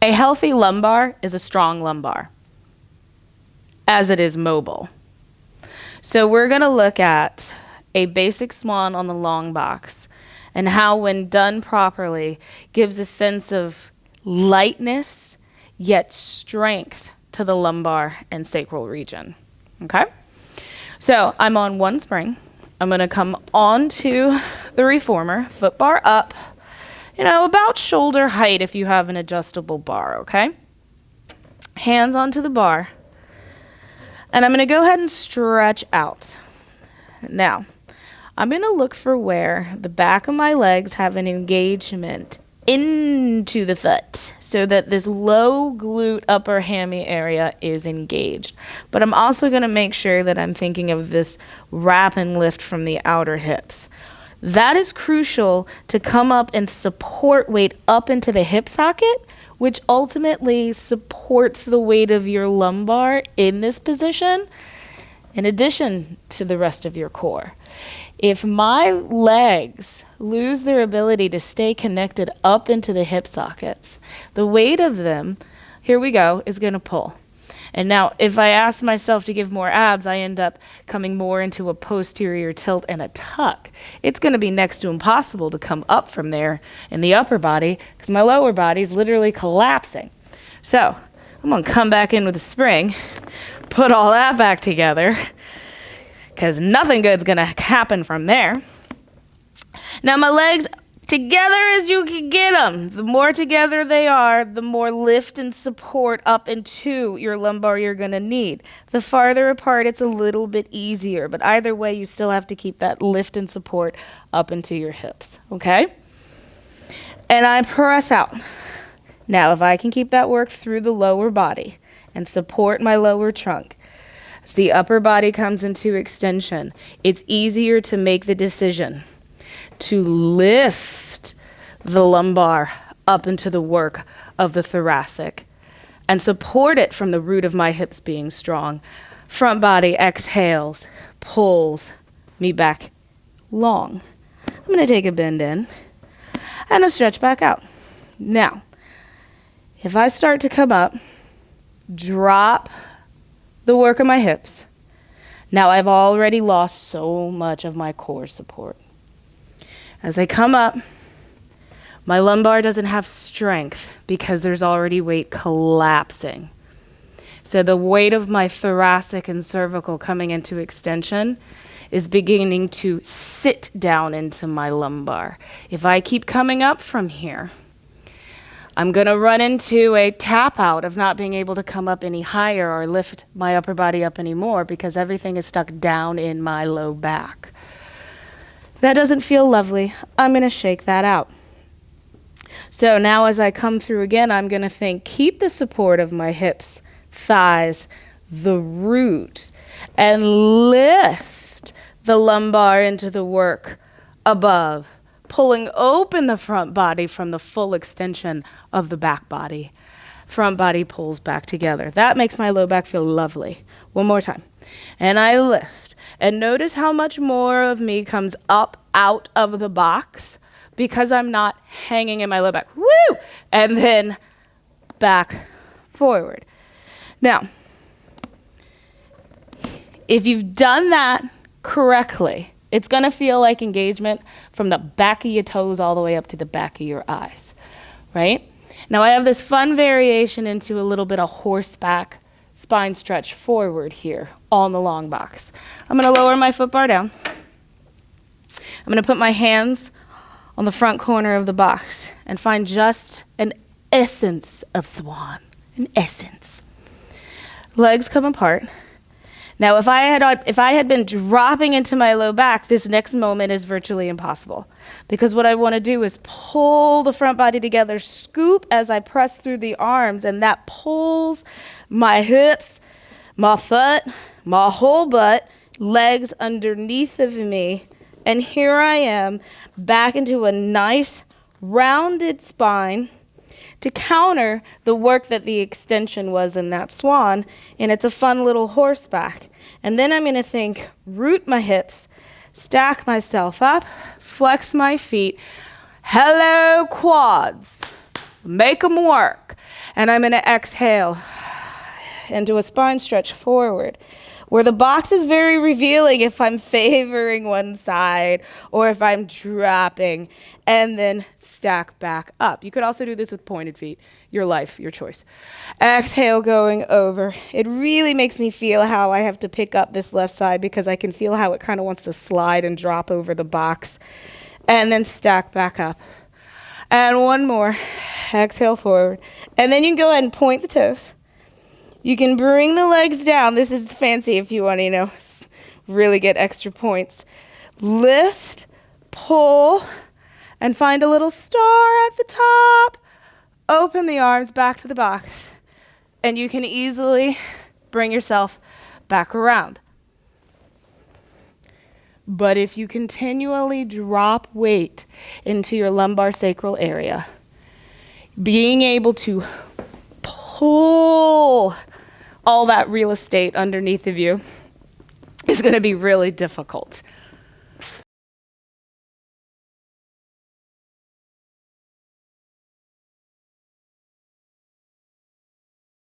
A healthy lumbar is a strong lumbar, as it is mobile. So we're going to look at a basic swan on the long box and how, when done properly, gives a sense of lightness yet strength to the lumbar and sacral region. Okay? So I'm on one spring. I'm going to come onto the reformer, foot bar up, about shoulder height if you have an adjustable bar, okay? Hands onto the bar. And I'm going to go ahead and stretch out. Now, I'm going to look for where the back of my legs have an engagement into the foot so that this low glute upper hammy area is engaged. But I'm also going to make sure that I'm thinking of this wrap and lift from the outer hips. That is crucial to come up and support weight up into the hip socket, which ultimately supports the weight of your lumbar in this position, in addition to the rest of your core. If my legs lose their ability to stay connected up into the hip sockets, the weight of them, here we go, is going to pull. And now, if I ask myself to give more abs, I end up coming more into a posterior tilt and a tuck. It's going to be next to impossible to come up from there in the upper body because my lower body is literally collapsing. So I'm going to come back in with a spring, put all that back together, because nothing good's going to happen from there. Now my legs, together as you can get them. The more together they are, the more lift and support up into your lumbar you're going to need. The farther apart, it's a little bit easier. But either way, you still have to keep that lift and support up into your hips. Okay? And I press out. Now, if I can keep that work through the lower body and support my lower trunk, as the upper body comes into extension, it's easier to make the decision to lift the lumbar up into the work of the thoracic and support it from the root of my hips being strong. Front body exhales, pulls me back long. I'm going to take a bend in and a stretch back out. Now, if I start to come up, drop the work of my hips, now I've already lost so much of my core support. As I come up, my lumbar doesn't have strength because there's already weight collapsing. So the weight of my thoracic and cervical coming into extension is beginning to sit down into my lumbar. If I keep coming up from here, I'm going to run into a tap out of not being able to come up any higher or lift my upper body up anymore because everything is stuck down in my low back. That doesn't feel lovely. I'm going to shake that out. So now as I come through again, I'm going to think, keep the support of my hips, thighs, the root, and lift the lumbar into the work above, pulling open the front body from the full extension of the back body. Front body pulls back together. That makes my low back feel lovely. One more time. And I lift. And notice how much more of me comes up out of the box because I'm not hanging in my low back. Woo! And then back forward. Now, if you've done that correctly, it's going to feel like engagement from the back of your toes all the way up to the back of your eyes, right? Now, I have this fun variation into a little bit of horseback spine stretch forward here on the long box. I'm going to lower my foot bar down. I'm going to put my hands on the front corner of the box and find just an essence of swan, an essence. Legs come apart. Now, if I had been dropping into my low back, this next moment is virtually impossible because what I want to do is pull the front body together, scoop as I press through the arms, and that pulls my hips, my foot, my whole butt, legs underneath of me, and here I am back into a nice rounded spine to counter the work that the extension was in that swan, and it's a fun little horseback. And then I'm going to think, root my hips, stack myself up, flex my feet. Hello, quads. Make them work. And I'm going to exhale into a spine stretch forward, where the box is very revealing if I'm favoring one side or if I'm dropping, and then stack back up. You could also do this with pointed feet. Your life, your choice. Exhale, going over. It really makes me feel how I have to pick up this left side because I can feel how it kind of wants to slide and drop over the box, and then stack back up. And one more. Exhale forward. And then you can go ahead and point the toes. You can bring the legs down. This is fancy if you want to, really get extra points. Lift, pull, and find a little star at the top. Open the arms back to the box. And you can easily bring yourself back around. But if you continually drop weight into your lumbar sacral area, being able to pull all that real estate underneath of you is going to be really difficult.